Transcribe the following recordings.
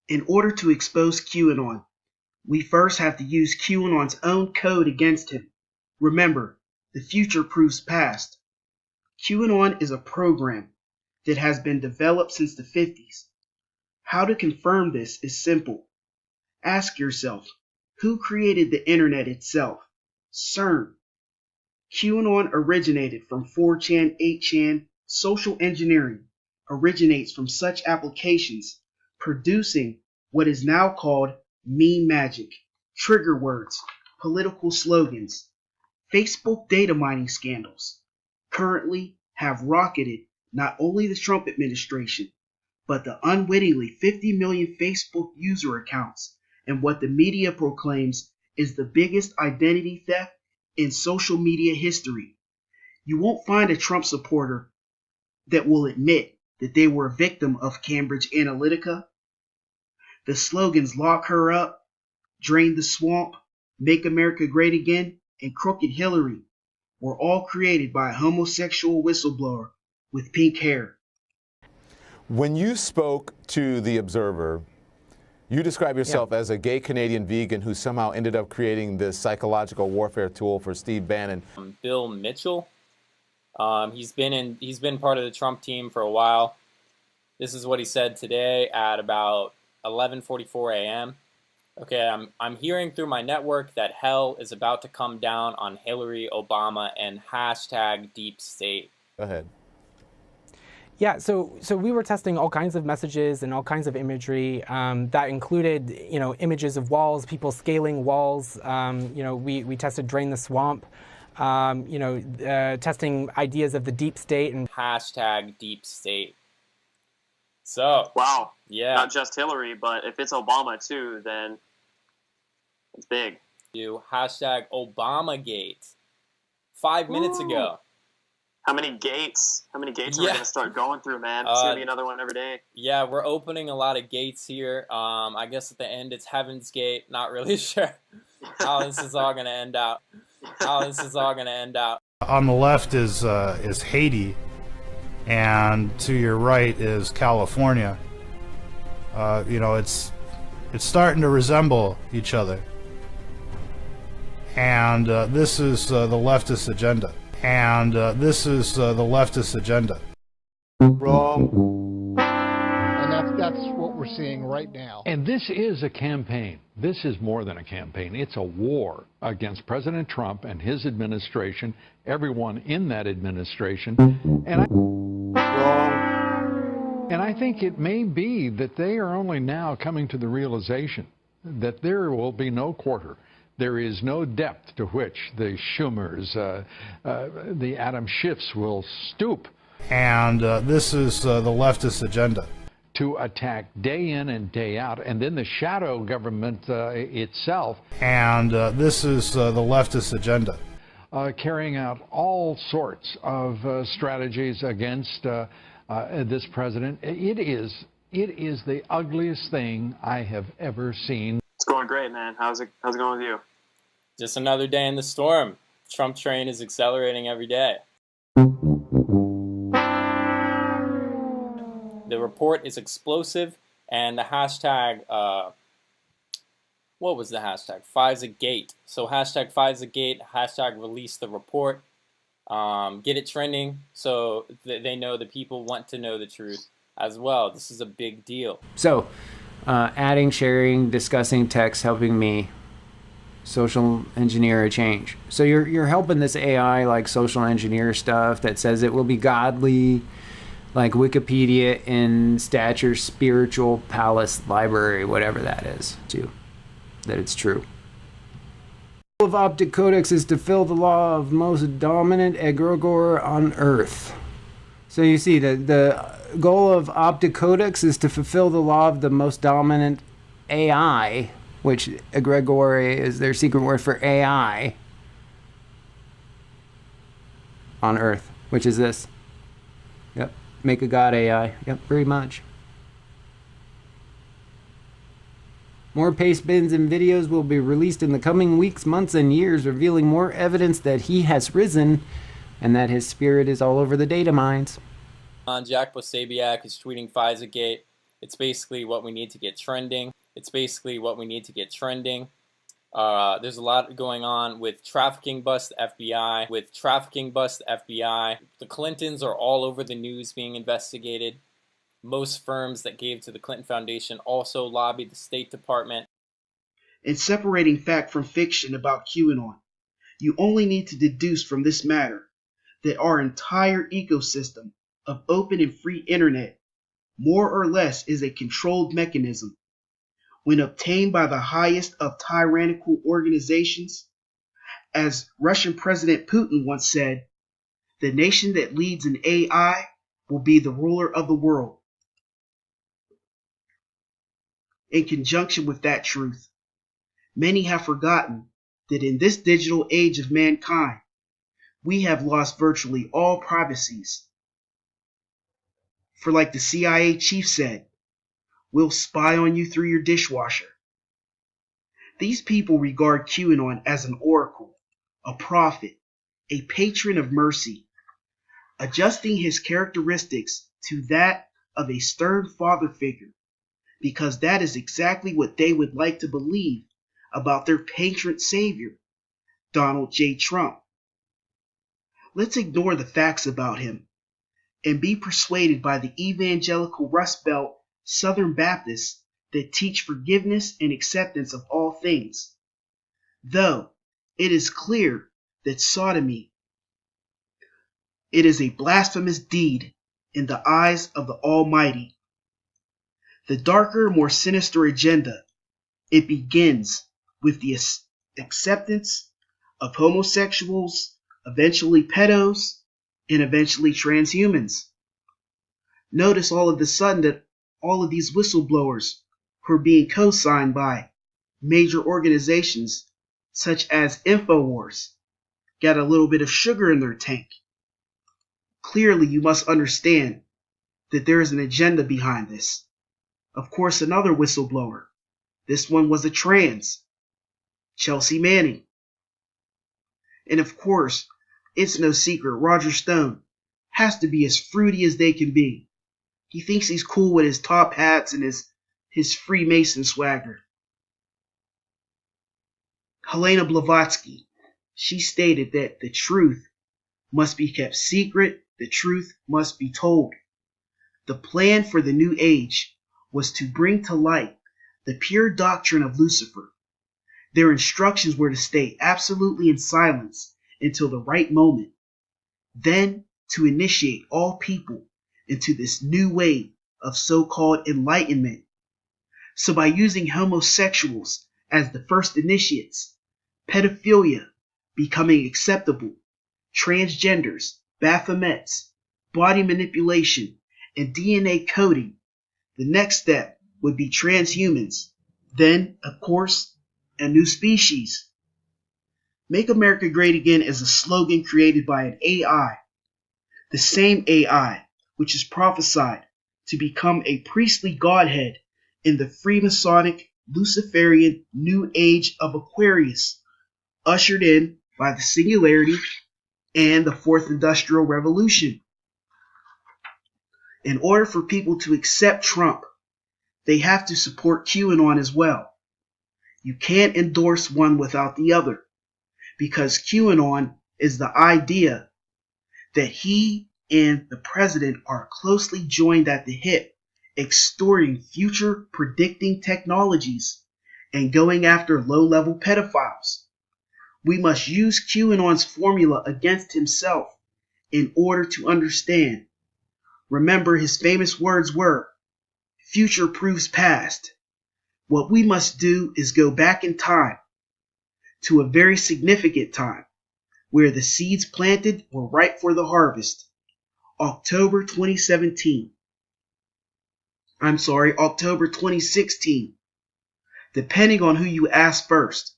In order to expose QAnon, we first have to use QAnon's own code against him. Remember, the future proves past. QAnon is a program that has been developed since the 50s. How to confirm this is simple. Ask yourself, who created the internet itself? CERN. QAnon originated from 4chan, 8chan. Social engineering originates from such applications, producing what is now called meme magic, trigger words, political slogans. Facebook data mining scandals currently have rocketed not only the Trump administration, but the unwittingly 50 million Facebook user accounts and what the media proclaims is the biggest identity theft in social media history. You won't find a Trump supporter that will admit that they were a victim of Cambridge Analytica. The slogans "Lock Her Up," "Drain the Swamp," "Make America Great Again," and "Crooked Hillary" were all created by a homosexual whistleblower with pink hair. When you spoke to The Observer, you describe yourself as a gay Canadian vegan who somehow ended up creating this psychological warfare tool for Steve Bannon. Bill Mitchell. He's been part of the Trump team for a while. This is what he said today at about 11:44 a.m. Okay, I'm hearing through my network that hell is about to come down on Hillary, Obama, and hashtag deep state. Go ahead. Yeah, so we were testing all kinds of messages and all kinds of imagery that included, images of walls, people scaling walls. We tested Drain the Swamp, testing ideas of the deep state and hashtag deep state. So wow, yeah, not just Hillary, but if it's Obama too, then it's big. You hashtag Obamagate 5 minutes ago. How many gates are we going to start going through, man? It's going to be another one every day. Yeah, we're opening a lot of gates here. I guess at the end it's Heaven's Gate. Not really sure how this is all going to end out. On the left is Haiti, and to your right is California. It's starting to resemble each other. And this is the leftist agenda. Wrong. And that's what we're seeing right now. And this is a campaign. This is more than a campaign. It's a war against President Trump and his administration, everyone in that administration. And I think it may be that they are only now coming to the realization that there will be no quarter. There is no depth to which the Schumers, the Adam Schiffs will stoop. And this is the leftist agenda. To attack day in and day out, and then the shadow government itself. And this is the leftist agenda. Carrying out all sorts of strategies against this president. It is the ugliest thing I have ever seen. It's going great, man. How's it going with you? Just another day in the storm. Trump train is accelerating every day. The report is explosive, and the hashtag, what was the hashtag? FISAGate. So hashtag FISAGate, hashtag release the report. Get it trending so they know the people want to know the truth as well. This is a big deal. So adding, sharing, discussing text, helping me social engineer a change. So you're helping this AI like social engineer stuff that says it will be godly, like Wikipedia in stature, spiritual palace library, whatever that is, too, that it's true. The goal of Optic Codex is to fill the law of most dominant egregore on Earth. So you see, the goal of Optic Codex is to fulfill the law of the most dominant AI, which egregore is their secret word for AI, on Earth, which is this. Yep. Make a god AI. Yep, very much. More paste bins and videos will be released in the coming weeks, months, and years, revealing more evidence that he has risen and that his spirit is all over the data mines. Jack Posabiak is tweeting FISAGate. It's basically what we need to get trending. It's basically what we need to get trending. There's a lot going on with trafficking bust FBI. The Clintons are all over the news being investigated. Most firms that gave to the Clinton Foundation also lobbied the State Department. In separating fact from fiction about QAnon, you only need to deduce from this matter that our entire ecosystem of open and free internet more or less is a controlled mechanism. When obtained by the highest of tyrannical organizations, as Russian President Putin once said, the nation that leads in AI will be the ruler of the world. In conjunction with that truth, many have forgotten that in this digital age of mankind, we have lost virtually all privacies. For like the CIA chief said, we'll spy on you through your dishwasher. These people regard QAnon as an oracle, a prophet, a patron of mercy, adjusting his characteristics to that of a stern father figure, because that is exactly what they would like to believe about their patron savior, Donald J. Trump. Let's ignore the facts about him and be persuaded by the evangelical Rust Belt Southern Baptists that teach forgiveness and acceptance of all things. Though it is clear that sodomy, it is a blasphemous deed in the eyes of the Almighty. The darker, more sinister agenda, it begins with the acceptance of homosexuals, eventually pedos, and eventually transhumans. Notice all of a sudden that all of these whistleblowers who are being co-signed by major organizations such as InfoWars got a little bit of sugar in their tank. Clearly, you must understand that there is an agenda behind this. Of course, another whistleblower. This one was a trans, Chelsea Manning. And of course, it's no secret Roger Stone has to be as fruity as they can be. He thinks he's cool with his top hats and his Freemason swagger. Helena Blavatsky, she stated that the truth must be kept secret, the truth must be told. The plan for the new age was to bring to light the pure doctrine of Lucifer. Their instructions were to stay absolutely in silence until the right moment, then to initiate all people into this new wave of so-called enlightenment. So by using homosexuals as the first initiates, pedophilia becoming acceptable, transgenders, Baphomets, body manipulation, and DNA coding, the next step would be transhumans, then, of course, a new species. Make America Great Again is a slogan created by an AI, the same AI which is prophesied to become a priestly godhead in the Freemasonic Luciferian New Age of Aquarius, ushered in by the Singularity and the Fourth Industrial Revolution. In order for people to accept Trump, they have to support QAnon as well. You can't endorse one without the other, because QAnon is the idea that he and the president are closely joined at the hip, extorting future predicting technologies and going after low-level pedophiles. We must use QAnon's formula against himself in order to understand. Remember, his famous words were, "Future proves past." What we must do is go back in time to a very significant time where the seeds planted were ripe for the harvest. October 2016. Depending on who you ask first,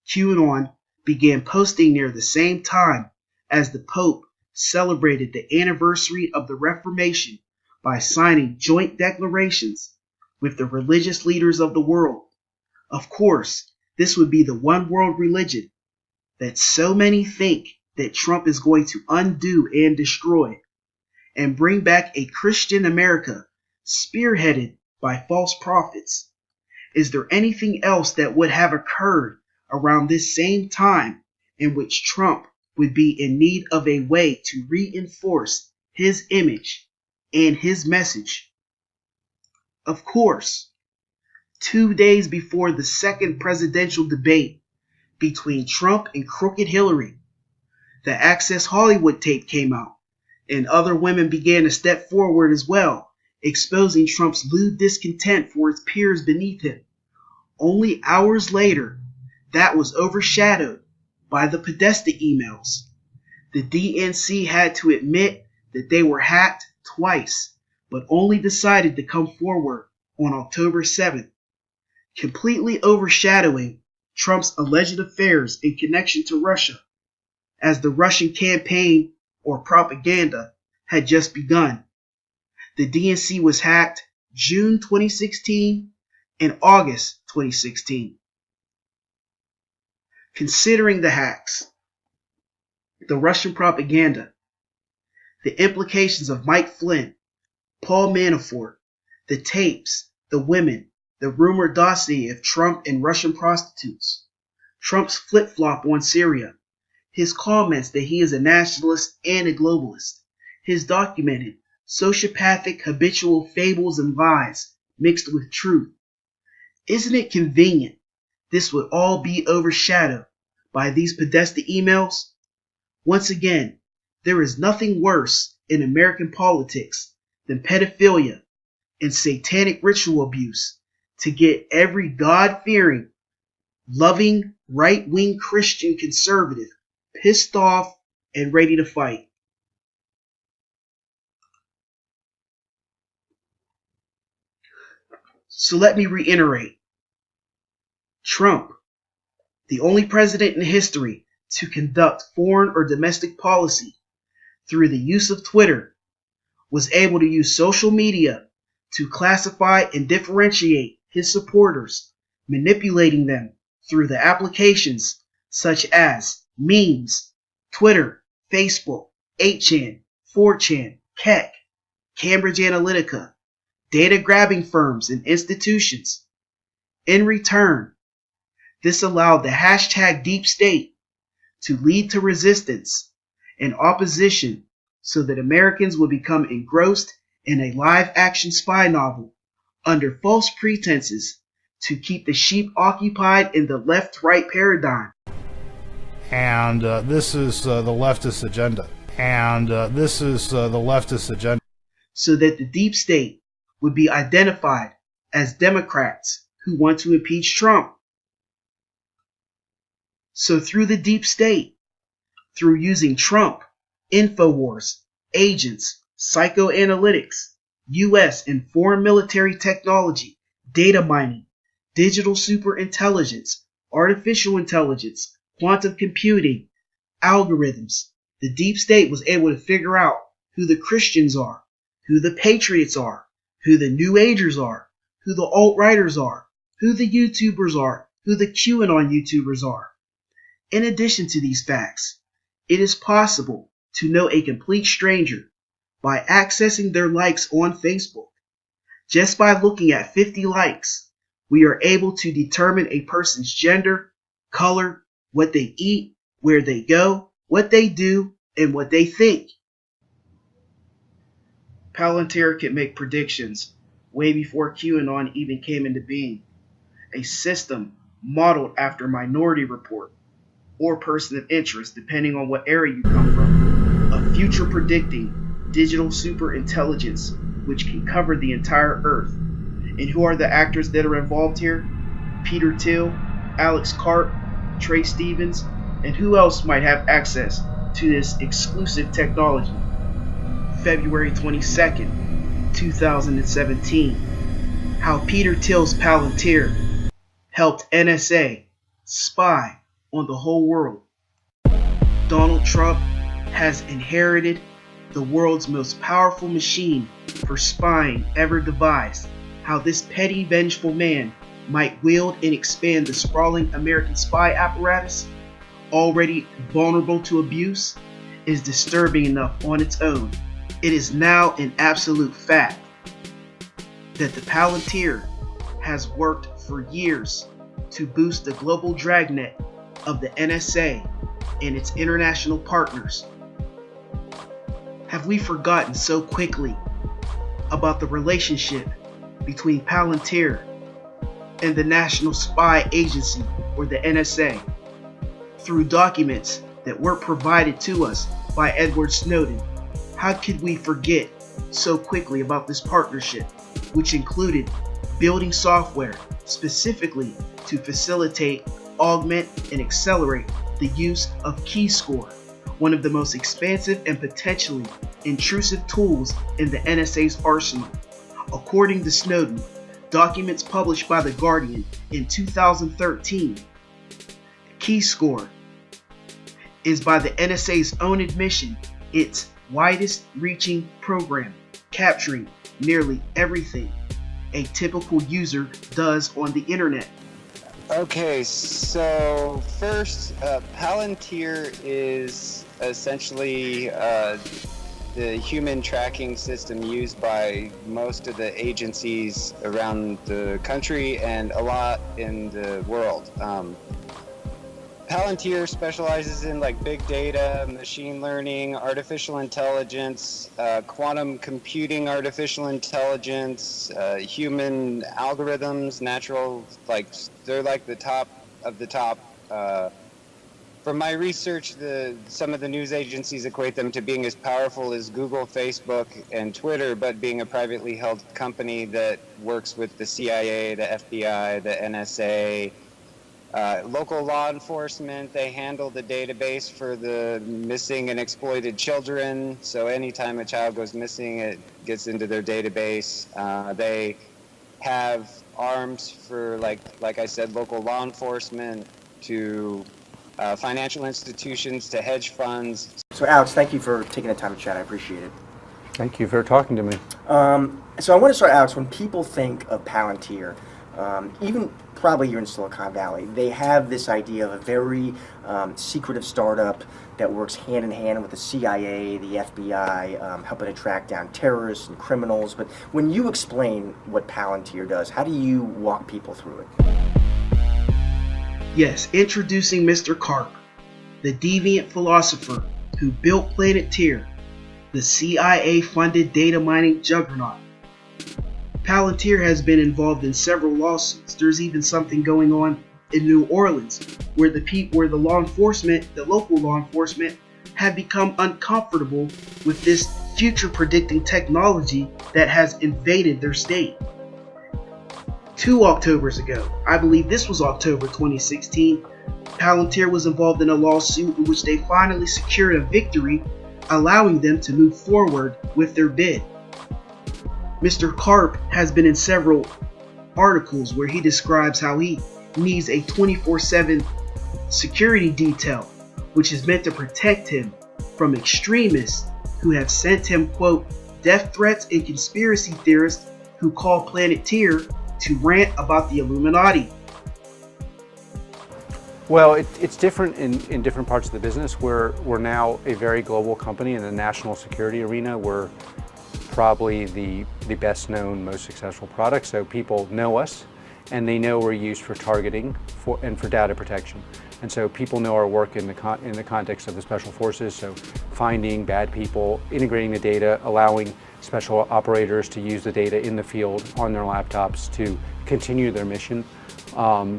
QAnon began posting near the same time as the Pope celebrated the anniversary of the Reformation by signing joint declarations with the religious leaders of the world. Of course, this would be the one world religion that so many think that Trump is going to undo and destroy, and bring back a Christian America spearheaded by false prophets. Is there anything else that would have occurred around this same time in which Trump would be in need of a way to reinforce his image and his message? Of course, 2 days before the second presidential debate between Trump and crooked Hillary, the Access Hollywood tape came out, and other women began to step forward as well, exposing Trump's lewd discontent for his peers beneath him. Only hours later, that was overshadowed by the Podesta emails. The DNC had to admit that they were hacked twice, but only decided to come forward on October 7th, completely overshadowing Trump's alleged affairs in connection to Russia, as the Russian campaign or propaganda had just begun. The DNC was hacked June 2016 and August 2016. Considering the hacks, the Russian propaganda, the implications of Mike Flynn, Paul Manafort, the tapes, the women, the rumored dossier of Trump and Russian prostitutes, Trump's flip-flop on Syria, his comments that he is a nationalist and a globalist, his documented sociopathic habitual fables and lies mixed with truth. Isn't it convenient this would all be overshadowed by these Podesta emails? Once again, there is nothing worse in American politics than pedophilia and satanic ritual abuse to get every God-fearing, loving, right-wing Christian conservative pissed off and ready to fight. So let me reiterate. Trump, the only president in history to conduct foreign or domestic policy through the use of Twitter, was able to use social media to classify and differentiate his supporters, manipulating them through the applications such as memes, Twitter, Facebook, 8chan, 4chan, Keck, Cambridge Analytica, data grabbing firms and institutions. In return, this allowed the hashtag deep state to lead to resistance and opposition so that Americans would become engrossed in a live-action spy novel under false pretenses to keep the sheep occupied in the left-right paradigm. And this is the leftist agenda. So that the deep state would be identified as Democrats who want to impeach Trump. So through the deep state, through using Trump, InfoWars, agents, psychoanalytics, U.S. and foreign military technology, data mining, digital superintelligence, artificial intelligence, quantum computing, algorithms, the deep state was able to figure out who the Christians are, who the patriots are, who the New Agers are, who the alt-righters are, who the YouTubers are, who the QAnon YouTubers are. In addition to these facts, it is possible to know a complete stranger by accessing their likes on Facebook. Just by looking at 50 likes, we are able to determine a person's gender, color, what they eat, where they go, what they do, and what they think. Palantir can make predictions way before QAnon even came into being. A system modeled after Minority Report or Person of Interest, depending on what area you come from. A future predicting digital superintelligence which can cover the entire Earth. And who are the actors that are involved here? Peter Thiel, Alex Karp, Trey Stevens, and who else might have access to this exclusive technology? February 22nd, 2017. How Peter Thiel's Palantir helped NSA spy on the whole world. Donald Trump has inherited the world's most powerful machine for spying ever devised. How this petty, vengeful man might wield and expand the sprawling American spy apparatus, already vulnerable to abuse, is disturbing enough on its own. It is now an absolute fact. that the Palantir has worked for years to boost the global dragnet of the NSA and its international partners. Have we forgotten so quickly about the relationship between Palantir and the National Spy Agency, or the NSA, through documents that were provided to us by Edward Snowden? How could we forget so quickly about this partnership, which included building software specifically to facilitate, augment, and accelerate the use of KeyScore, one of the most expansive and potentially intrusive tools in the NSA's arsenal. According to Snowden, documents published by The Guardian in 2013, KeyScore is, by the NSA's own admission, its widest-reaching program, capturing nearly everything a typical user does on the internet. Okay, so first, Palantir is essentially the human tracking system used by most of the agencies around the country and a lot in the world. Palantir specializes in like big data, machine learning, artificial intelligence, quantum computing, artificial intelligence, human algorithms, natural, like they're like the top of the top. From my research, some of the news agencies equate them to being as powerful as Google, Facebook, and Twitter, but being a privately held company that works with the CIA, the FBI, the NSA, local law enforcement. They handle the database for the missing and exploited children. So anytime a child goes missing, it gets into their database. They have arms for, like I said, local law enforcement, to financial institutions, to hedge funds. So Alex, thank you for taking the time to chat. I appreciate it. Thank you for talking to me. So I want to start, Alex, when people think of Palantir, even probably you're in Silicon Valley, they have this idea of a very secretive startup that works hand in hand with the CIA, the FBI, helping to track down terrorists and criminals. But when you explain what Palantir does, how do you walk people through it? Yes, introducing Mr. Karp, the deviant philosopher who built Planeteer, the CIA-funded data mining juggernaut. Palantir has been involved in several lawsuits. There's even something going on in New Orleans where the local law enforcement have become uncomfortable with this future-predicting technology that has invaded their state. 2 Octobers ago, I believe this was October 2016, Palantir was involved in a lawsuit in which they finally secured a victory, allowing them to move forward with their bid. Mr. Karp has been in several articles where he describes how he needs a 24/7 security detail, which is meant to protect him from extremists who have sent him, quote, death threats and conspiracy theorists who call Planeteer to rant about the Illuminati. Well, it's different in different parts of the business. We're now a very global company in the national security arena. We're probably the best known, most successful product. So people know us and they know we're used for targeting and for data protection. And so people know our work in the context of the special forces. So finding bad people, integrating the data, allowing special operators to use the data in the field on their laptops to continue their mission.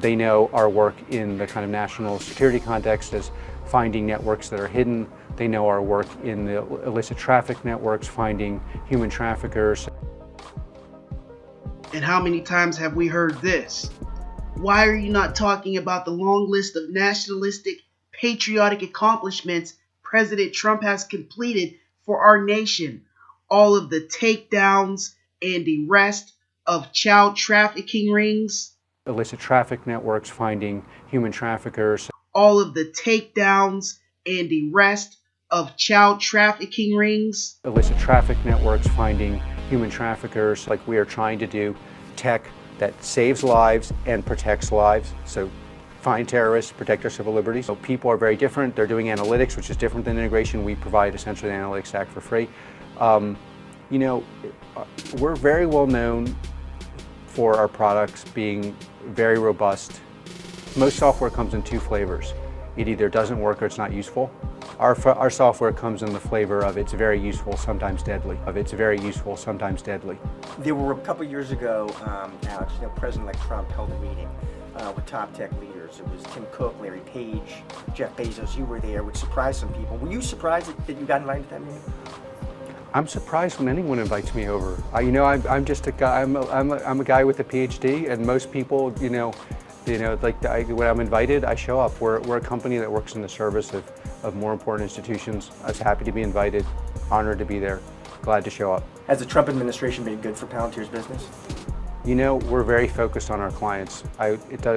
They know our work in the kind of national security context as finding networks that are hidden. They know our work in the illicit traffic networks, finding human traffickers. And how many times have we heard this? Why are you not talking about the long list of nationalistic, patriotic accomplishments President Trump has completed for our nation? All of the takedowns and arrest of child trafficking rings. Illicit traffic networks, finding human traffickers. All of the takedowns and arrest of child trafficking rings. Illicit traffic networks, finding human traffickers, like we are trying to do tech that saves lives and protects lives. So find terrorists, protect our civil liberties. So people are very different. They're doing analytics, which is different than integration. We provide essentially an analytics stack for free. You know, we're very well known for our products being very robust. Most software comes in two flavors. It either doesn't work or it's not useful. Our software comes in the flavor of it's very useful, sometimes deadly. There were a couple years ago, Alex, President-elect Trump held a meeting with top tech leaders. It was Tim Cook, Larry Page, Jeff Bezos. You were there, which surprised some people. Were you surprised that you got invited to that meeting? I'm surprised when anyone invites me over. I'm just a guy. I'm a guy with a Ph.D. and most people, when I'm invited, I show up. We're a company that works in the service of more important institutions. I was happy to be invited, honored to be there, glad to show up. Has the Trump administration been good for Palantir's business? We're very focused on our clients.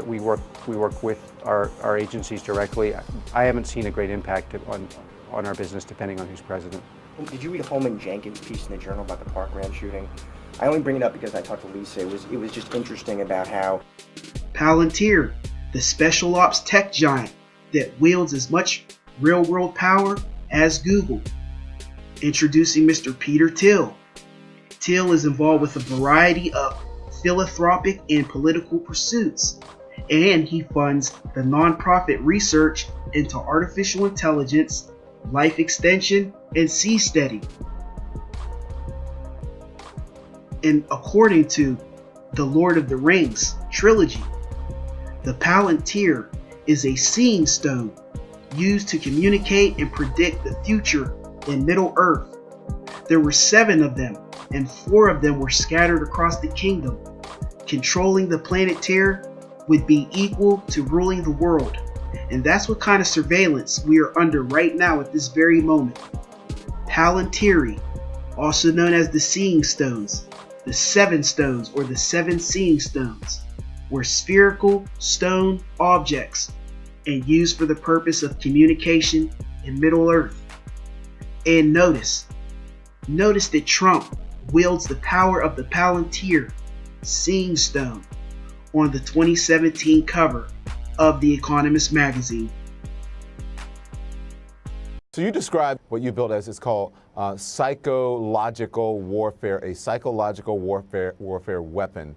We work with our agencies directly. I haven't seen a great impact on our business depending on who's president. Did you read Holman Jenkins' piece in the Journal about the Parkland shooting? I only bring it up because I talked to Lisa. It was just interesting about how Palantir, the special ops tech giant that wields as much real-world power as Google. Introducing Mr. Peter Thiel. Thiel is involved with a variety of philanthropic and political pursuits, and he funds the nonprofit research into artificial intelligence, life extension, and seasteading. And according to the Lord of the Rings trilogy, the Palantir is a seeing stone used to communicate and predict the future in Middle Earth. There were 7 of them, and 4 of them were scattered across the kingdom. Controlling the Palantir would be equal to ruling the world. And that's what kind of surveillance we are under right now at this very moment. Palantir, also known as the Seeing Stones, the 7 stones or the 7 Seeing Stones, were spherical stone objects and used for the purpose of communication in Middle Earth. And notice that Trump wields the power of the Palantir Seeing Stone on the 2017 cover of The Economist magazine. So you describe what you built as it's called psychological warfare, a psychological warfare weapon.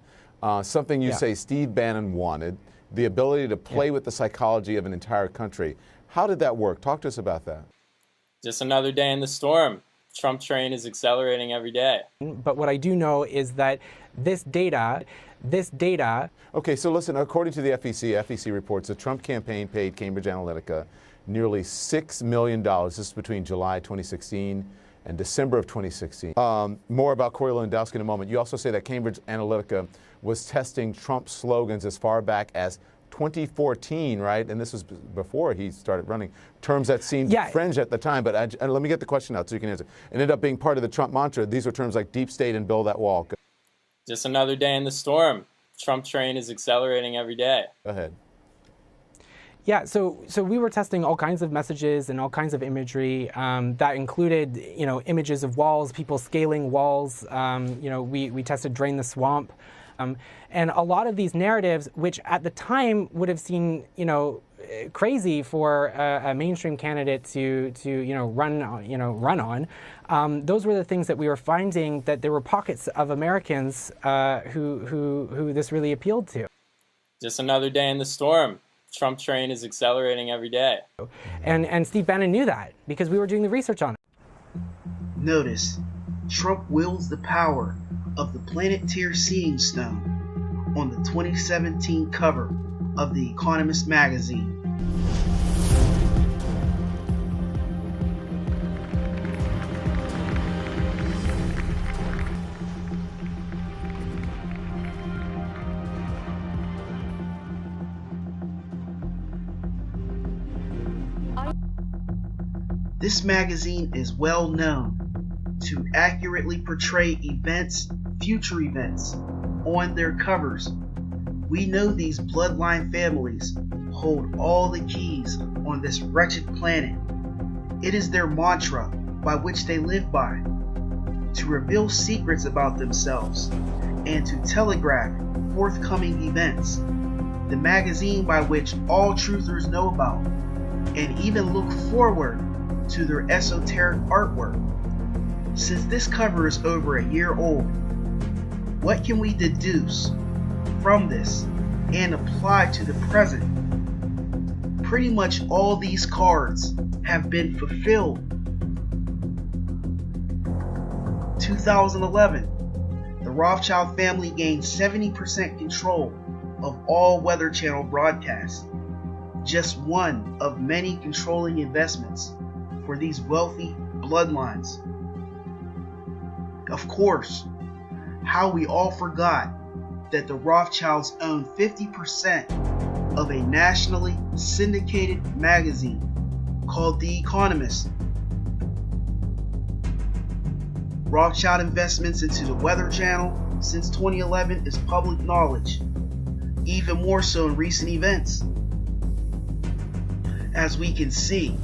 Something you say Steve Bannon wanted, the ability to play with the psychology of an entire country. How did that work? Talk to us about that. Just another day in the storm. Trump train is accelerating every day. But what I do know is that this data. Okay, so listen, according to the FEC reports the Trump campaign paid Cambridge Analytica nearly $6 million. This is between July 2016 and December of 2016. More about Corey Lewandowski in a moment. You also say that Cambridge Analytica was testing Trump slogans as far back as 2014, right? And this was before he started running. Terms that seemed fringe at the time, but let me get the question out so you can answer. It ended up being part of the Trump mantra. These are terms like deep state and build that wall. Just another day in the storm. Trump train is accelerating every day. Go ahead. Yeah, so we were testing all kinds of messages and all kinds of imagery that included, images of walls, people scaling walls. We tested Drain the Swamp. And a lot of these narratives, which at the time would have seemed, crazy for a mainstream candidate to run on, those were the things that we were finding that there were pockets of Americans who this really appealed to. Just another day in the storm. Trump train is accelerating every day. And Steve Bannon knew that because we were doing the research on it. Notice, Trump wields the power of the Palantir Seeing Stone on the 2017 cover of The Economist magazine. This magazine is well known to accurately portray events, future events, on their covers. We know these bloodline families hold all the keys on this wretched planet. It is their mantra by which they live by, to reveal secrets about themselves and to telegraph forthcoming events. The magazine by which all truthers know about and even look forward to their esoteric artwork. Since this cover is over a year old, what can we deduce from this and applied to the present, pretty much all these cards have been fulfilled. 2011, the Rothschild family gained 70% control of all Weather Channel broadcasts, just one of many controlling investments for these wealthy bloodlines. Of course, how we all forgot that the Rothschilds own 50% of a nationally syndicated magazine called The Economist. Rothschild investments into the Weather Channel since 2011 is public knowledge, even more so in recent events. As we can see,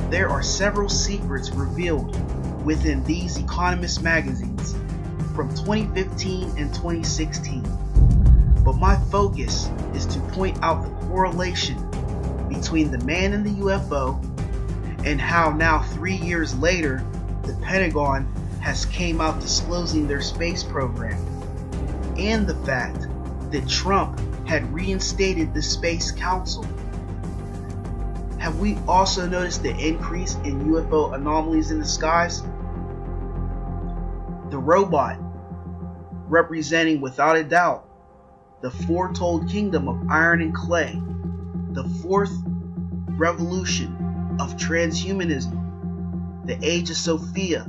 there are several secrets revealed within these Economist magazines from 2015 and 2016. But my focus is to point out the correlation between the man in the UFO and how now 3 years later the Pentagon has came out disclosing their space program, and the fact that Trump had reinstated the Space Council. Have we also noticed the increase in UFO anomalies in the skies? The robot, representing without a doubt the foretold kingdom of iron and clay, the fourth revolution of transhumanism, the age of Sophia,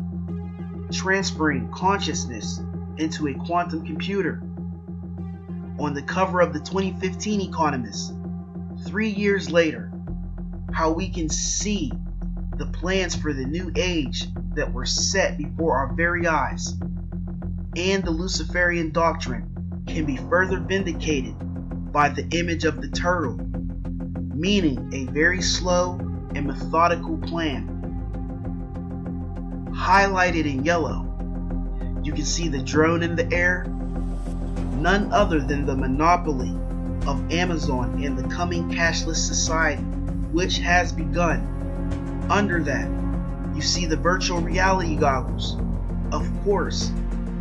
transferring consciousness into a quantum computer. On the cover of the 2015 Economist, 3 years later, how we can see the plans for the new age that were set before our very eyes, and the Luciferian doctrine can be further vindicated by the image of the turtle, meaning a very slow and methodical plan. Highlighted in yellow, you can see the drone in the air, none other than the monopoly of Amazon and the coming cashless society, which has begun. Under that, you see the virtual reality goggles, of course,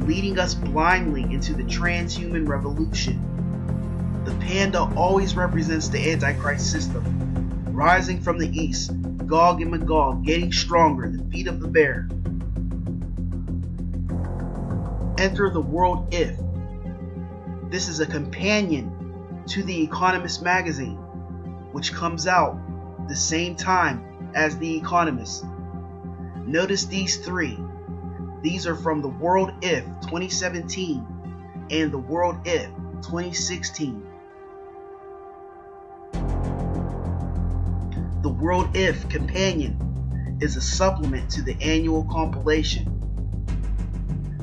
leading us blindly into the transhuman revolution. The panda always represents the Antichrist system, rising from the east, Gog and Magog getting stronger, the feet of the bear. Enter the World If. This is a companion to the Economist magazine, which comes out the same time as the Economist. Notice these three. These are from the World If 2017 and the World If 2016. The World If companion is a supplement to the annual compilation.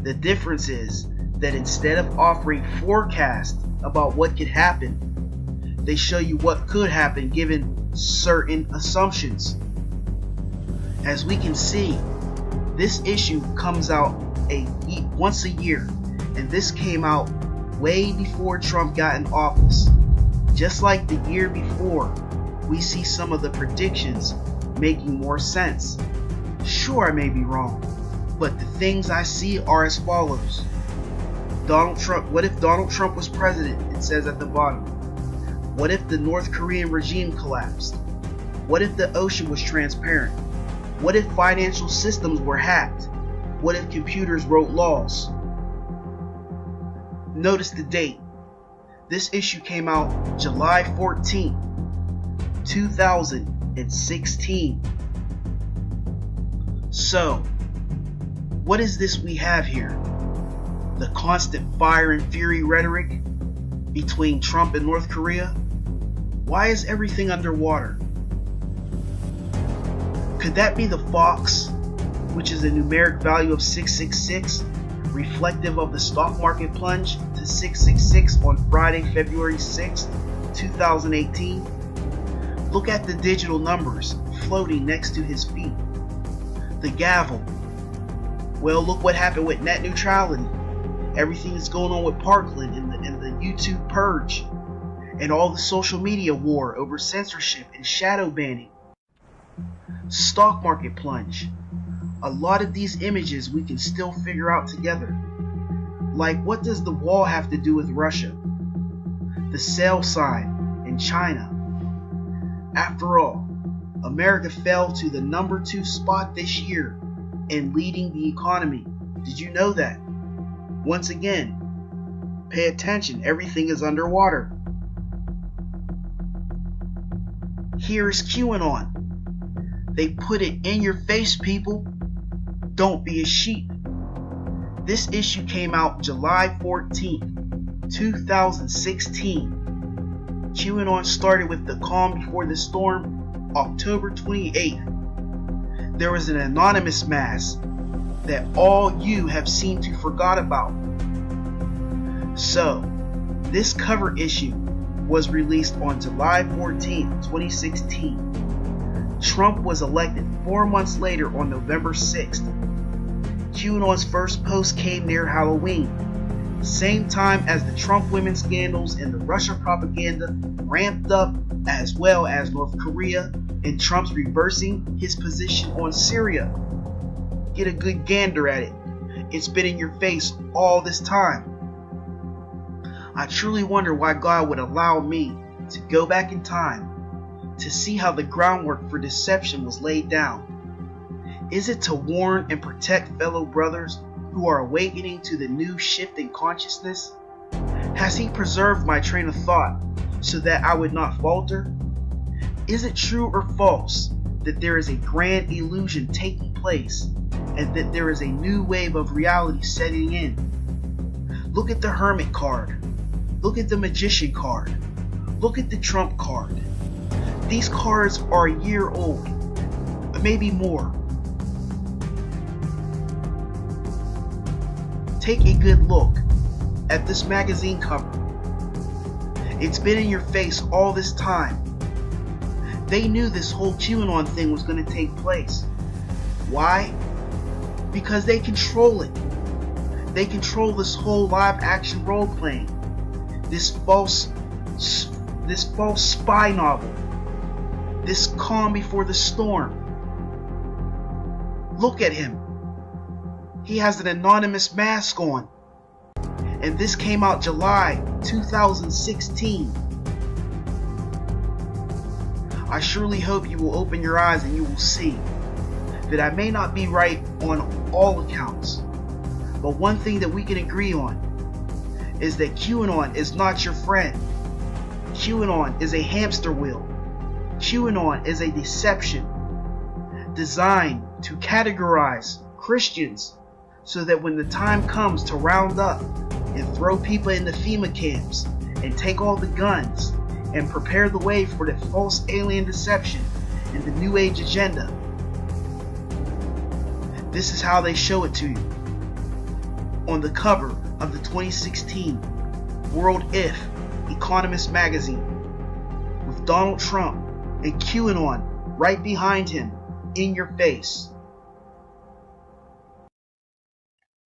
The difference is that instead of offering forecasts about what could happen, they show you what could happen given certain assumptions. As we can see, this issue comes out once a year, and this came out way before Trump got in office. Just like the year before, we see some of the predictions making more sense. Sure, I may be wrong, but the things I see are as follows. Donald Trump. What if Donald Trump was president? It says at the bottom. What if the North Korean regime collapsed? What if the ocean was transparent? What if financial systems were hacked? What if computers wrote laws? Notice the date. This issue came out July 14, 2016. So, what is this we have here? The constant fire and fury rhetoric between Trump and North Korea? Why is everything underwater? Could that be the Fox, which is a numeric value of 666, reflective of the stock market plunge to 666 on Friday, February 6th, 2018? Look at the digital numbers floating next to his feet. The gavel. Well, look what happened with net neutrality. Everything that's going on with Parkland and the YouTube purge, and all the social media war over censorship and shadow banning. Stock market plunge. A lot of these images we can still figure out together. Like, what does the wall have to do with Russia? the sale sign in China. After all, America fell to the number 2 spot this year in leading the economy. Did you know that? Once again, pay attention, everything is underwater. Here's QAnon. They put it in your face, people. Don't be a sheep. This issue came out July 14th, 2016. QAnon started with the calm before the storm, October 28th. There was an anonymous mass that all you have seemed to forgot about. So, this cover issue was released on July 14th, 2016. Trump was elected 4 months later on November 6th. QAnon's first post came near Halloween, same time as the Trump women scandals and the Russia propaganda ramped up, as well as North Korea and Trump's reversing his position on Syria. Get a good gander at it. It's been in your face all this time. I truly wonder why God would allow me to go back in time to see how the groundwork for deception was laid down. Is it to warn and protect fellow brothers who are awakening to the new shift in consciousness? Has He preserved my train of thought so that I would not falter? Is it true or false that there is a grand illusion taking place and that there is a new wave of reality setting in? Look at the Hermit card. Look at the Magician card. Look at the Trump card. These cards are a year old, maybe more. Take a good look at this magazine cover. It's been in your face all this time. They knew this whole QAnon thing was going to take place. Why? Because they control it. They control this whole live action role playing. This false spy novel. This calm before the storm. Look at him. He has an anonymous mask on. And this came out July 2016. I surely hope you will open your eyes and you will see that I may not be right on all accounts. But one thing that we can agree on is that QAnon is not your friend. QAnon is a hamster wheel. QAnon is a deception designed to categorize Christians so that when the time comes to round up and throw people into FEMA camps and take all the guns and prepare the way for the false alien deception and the New Age agenda, this is how they show it to you. On the cover of the 2016 World If Economist magazine, with Donald Trump and QAnon right behind him in your face.